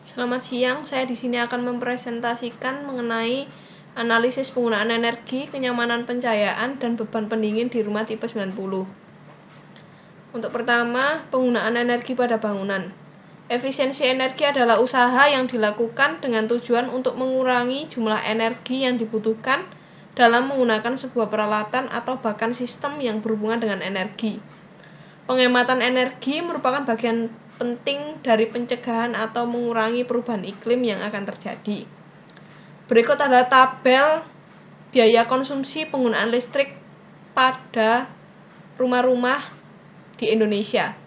Selamat siang, saya di sini akan mempresentasikan mengenai analisis penggunaan energi, kenyamanan pencahayaan, dan beban pendingin di rumah tipe 90. Untuk pertama, penggunaan energi pada bangunan. Efisiensi energi adalah usaha yang dilakukan dengan tujuan untuk mengurangi jumlah energi yang dibutuhkan dalam menggunakan sebuah peralatan atau bahkan sistem yang berhubungan dengan energi. Penghematan energi merupakan bagian penting dari pencegahan atau mengurangi perubahan iklim yang akan terjadi. Berikut adalah tabel biaya konsumsi penggunaan listrik pada rumah-rumah di Indonesia.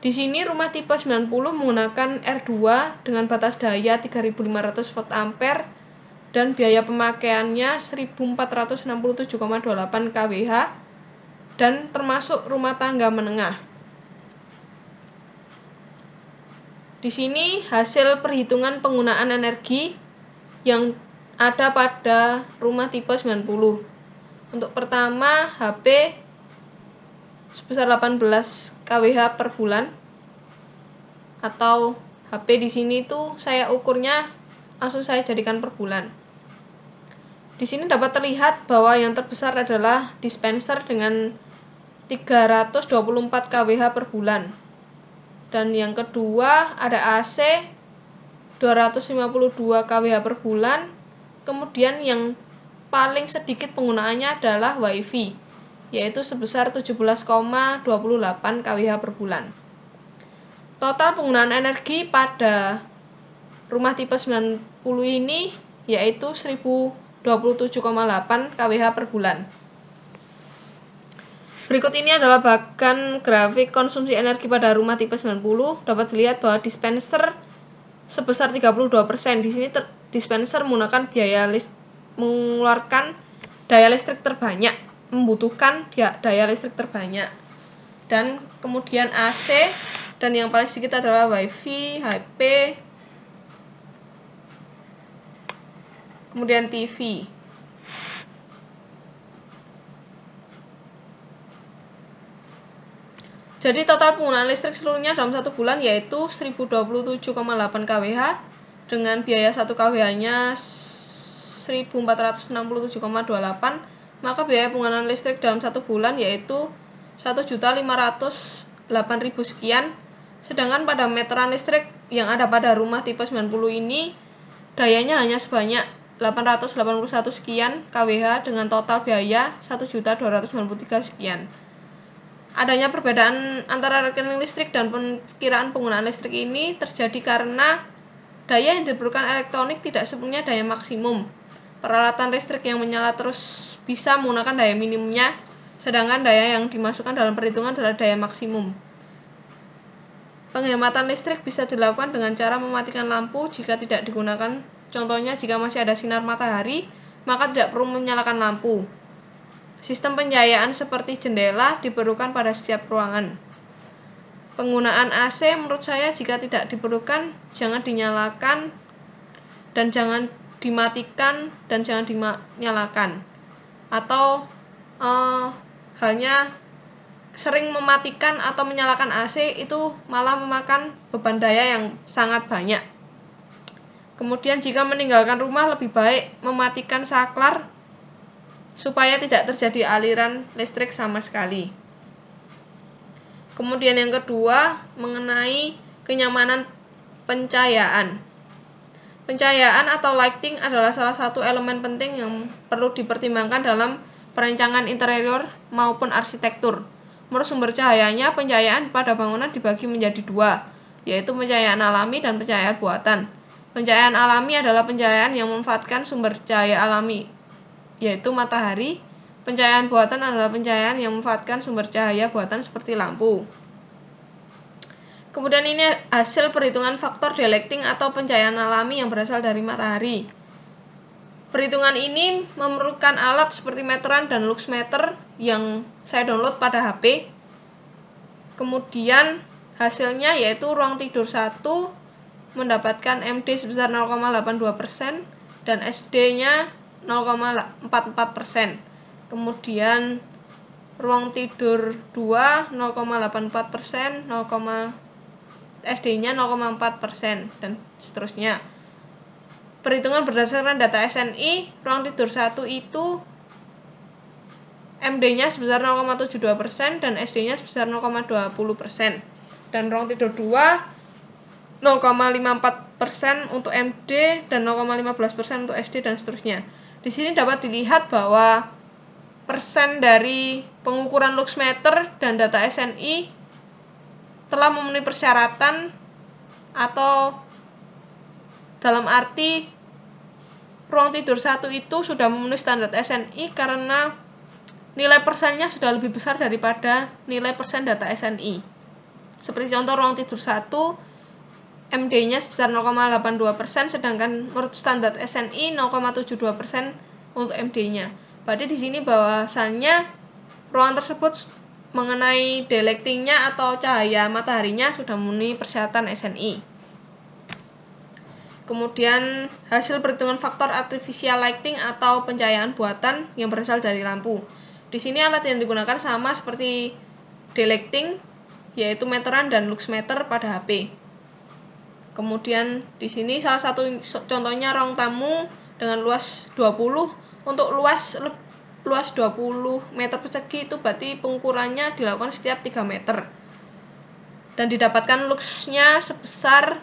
Di sini rumah tipe 90 menggunakan R2 dengan batas daya 3500 volt ampere dan biaya pemakaiannya 1467,28 kWh dan termasuk rumah tangga menengah. Di sini hasil perhitungan penggunaan energi yang ada pada rumah tipe 90. Untuk pertama, HP sebesar 18 kWh per bulan, atau HP di sini itu saya ukurnya langsung saya jadikan per bulan. Di sini dapat terlihat bahwa yang terbesar adalah dispenser dengan 324 kWh per bulan. Dan yang kedua ada AC 252 kWh per bulan. Kemudian yang paling sedikit penggunaannya adalah WiFi, yaitu sebesar 17,28 kWh per bulan. Total penggunaan energi pada rumah tipe 90 ini yaitu 1027,8 kWh per bulan. Berikut ini adalah bahkan grafik konsumsi energi pada rumah tipe 90. Dapat dilihat bahwa dispenser sebesar 32%. Di sini dispenser menggunakan mengeluarkan daya listrik terbanyak, membutuhkan daya listrik terbanyak. Dan kemudian AC dan yang paling sedikit adalah WiFi, HP, kemudian TV. Jadi total penggunaan listrik seluruhnya dalam satu bulan yaitu 1027,8 kWh dengan biaya 1 kWh-nya 1467,28, maka biaya penggunaan listrik dalam satu bulan yaitu 1.508.000 sekian. Sedangkan pada meteran listrik yang ada pada rumah tipe 90 ini dayanya hanya sebanyak 881 sekian kWh dengan total biaya 1.293 sekian. Adanya perbedaan antara rekening listrik dan perkiraan penggunaan listrik ini terjadi karena daya yang diperlukan elektronik tidak sepenuhnya daya maksimum. Peralatan listrik yang menyala terus bisa menggunakan daya minimumnya, sedangkan daya yang dimasukkan dalam perhitungan adalah daya maksimum. Penghematan listrik bisa dilakukan dengan cara mematikan lampu jika tidak digunakan. Contohnya, jika masih ada sinar matahari, maka tidak perlu menyalakan lampu. Sistem pencahayaan seperti jendela diperlukan pada setiap ruangan. Penggunaan AC menurut saya jika tidak diperlukan jangan dinyalakan dan jangan dimatikan dan jangan dinyalakan. Atau hanya sering mematikan atau menyalakan AC itu malah memakan beban daya yang sangat banyak. Kemudian jika meninggalkan rumah lebih baik mematikan saklar supaya tidak terjadi aliran listrik sama sekali. Kemudian yang kedua mengenai kenyamanan pencahayaan. Pencahayaan atau lighting adalah salah satu elemen penting yang perlu dipertimbangkan dalam perencangan interior maupun arsitektur. Menurut sumber cahayanya, pencahayaan pada bangunan dibagi menjadi dua, yaitu pencahayaan alami dan pencahayaan buatan. Pencahayaan alami adalah pencahayaan yang memanfaatkan sumber cahaya alami, yaitu matahari. Pencahayaan buatan adalah pencahayaan yang memanfaatkan sumber cahaya buatan seperti lampu. Kemudian ini hasil perhitungan faktor daylighting atau pencahayaan alami yang berasal dari matahari. Perhitungan ini memerlukan alat seperti meteran dan luxmeter yang saya download pada HP. Kemudian hasilnya yaitu ruang tidur 1 mendapatkan MD sebesar 0,82% dan SD-nya 0,44%. Kemudian ruang tidur 2 0,84%, SD-nya 0,4% dan seterusnya. Perhitungan berdasarkan data SNI, ruang tidur 1 itu MD-nya sebesar 0,72% dan SD-nya sebesar 0,20%. Dan ruang tidur 2 0,54% untuk MD dan 0,15% untuk SD dan seterusnya. Di sini dapat dilihat bahwa persen dari pengukuran luxmeter dan data SNI telah memenuhi persyaratan, atau dalam arti ruang tidur 1 itu sudah memenuhi standar SNI karena nilai persennya sudah lebih besar daripada nilai persen data SNI. Seperti contoh ruang tidur 1 MD-nya sebesar 0,82%, sedangkan menurut standar SNI 0,72% untuk MD-nya. Berarti di sini bahwasannya ruangan tersebut mengenai daylighting-nya atau cahaya mataharinya sudah memenuhi persyaratan SNI. Kemudian hasil perhitungan faktor artificial lighting atau pencahayaan buatan yang berasal dari lampu. Di sini alat yang digunakan sama seperti daylighting, yaitu meteran dan luxmeter pada HP. Kemudian di sini salah satu contohnya ruang tamu dengan luas 20. Untuk luas 20 meter persegi itu berarti pengukurannya dilakukan setiap 3 meter. Dan didapatkan luxnya sebesar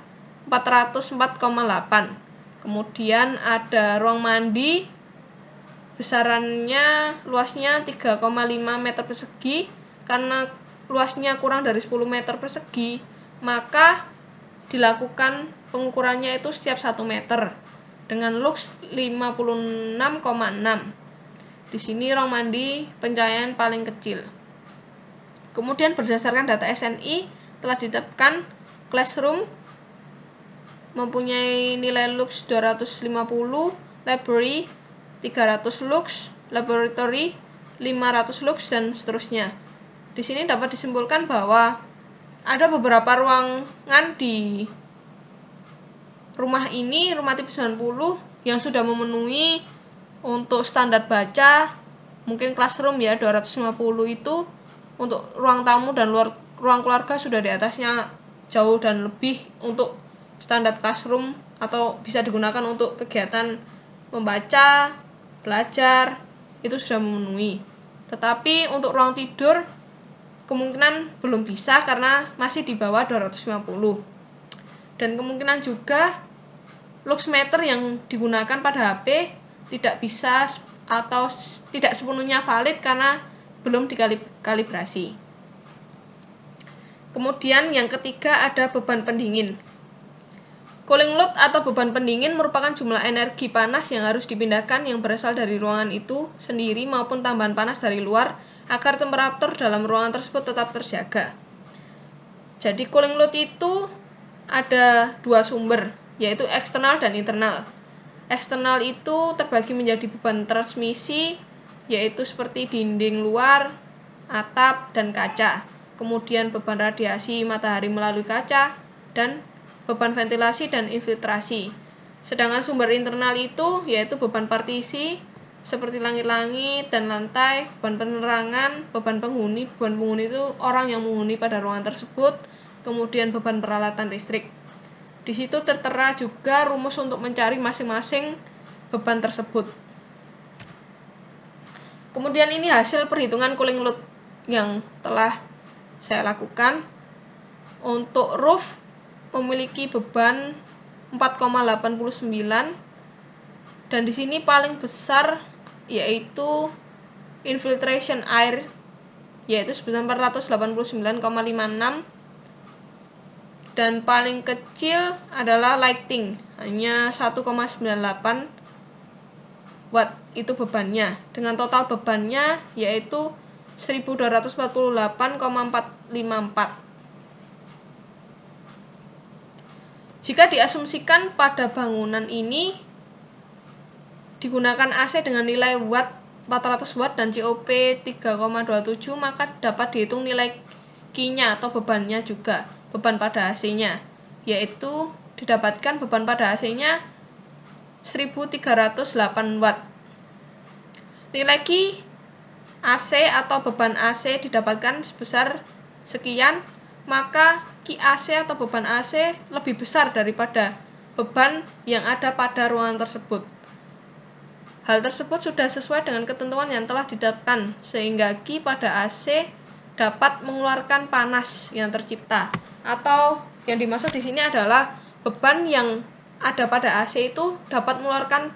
404,8. Kemudian ada ruang mandi, besarannya luasnya 3,5 meter persegi. Karena luasnya kurang dari 10 meter persegi, maka dilakukan pengukurannya itu setiap 1 meter dengan lux 56,6. Di sini ruang mandi pencahayaan paling kecil. Kemudian berdasarkan data SNI telah ditetapkan classroom mempunyai nilai lux 250, library 300 lux, laboratory 500 lux dan seterusnya. Di sini dapat disimpulkan bahwa ada beberapa ruangan di rumah ini, rumah tipe 90, yang sudah memenuhi untuk standar baca, mungkin classroom ya 250 itu, untuk ruang tamu dan ruang keluarga sudah di atasnya jauh dan lebih untuk standar classroom atau bisa digunakan untuk kegiatan membaca, belajar, itu sudah memenuhi. Tetapi untuk ruang tidur kemungkinan belum bisa karena masih di bawah 250. Dan kemungkinan juga luxmeter yang digunakan pada HP tidak bisa atau tidak sepenuhnya valid karena belum dikalibrasi. Kemudian yang ketiga ada beban pendingin. Cooling load atau beban pendingin merupakan jumlah energi panas yang harus dipindahkan yang berasal dari ruangan itu sendiri maupun tambahan panas dari luar agar temperatur dalam ruangan tersebut tetap terjaga. Jadi cooling load itu ada 2 sumber, yaitu eksternal dan internal. Eksternal itu terbagi menjadi beban transmisi, yaitu seperti dinding luar, atap, dan kaca. Kemudian beban radiasi matahari melalui kaca, dan beban ventilasi dan infiltrasi. Sedangkan sumber internal itu yaitu beban partisi seperti langit-langit dan lantai, beban penerangan, beban penghuni. Beban penghuni itu orang yang menghuni pada ruangan tersebut, kemudian beban peralatan listrik. Di situ tertera juga rumus untuk mencari masing-masing beban tersebut. Kemudian ini hasil perhitungan cooling load yang telah saya lakukan. Untuk roof memiliki beban 4,89 dan di sini paling besar yaitu infiltration air yaitu sebesar 489,56 dan paling kecil adalah lighting hanya 1,98 watt itu bebannya dengan total bebannya yaitu 1248,454. Jika diasumsikan pada bangunan ini digunakan AC dengan nilai watt 400 watt dan COP 3,27, maka dapat dihitung nilai Q-nya atau bebannya juga, beban pada AC-nya, yaitu didapatkan beban pada AC-nya 1308 watt. Nilai Q AC atau beban AC didapatkan sebesar sekian, maka Ki AC atau beban AC lebih besar daripada beban yang ada pada ruangan tersebut. Hal tersebut sudah sesuai dengan ketentuan yang telah ditetapkan, sehingga Ki pada AC dapat mengeluarkan panas yang tercipta. Atau yang dimaksud di sini adalah beban yang ada pada AC itu dapat mengeluarkan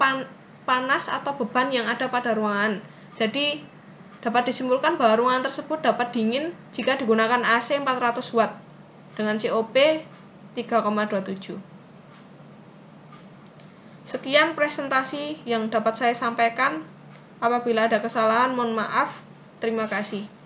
panas atau beban yang ada pada ruangan. Jadi dapat disimpulkan bahwa ruangan tersebut dapat dingin jika digunakan AC 400 watt dengan COP 3,27. Sekian presentasi yang dapat saya sampaikan. Apabila ada kesalahan, mohon maaf. Terima kasih.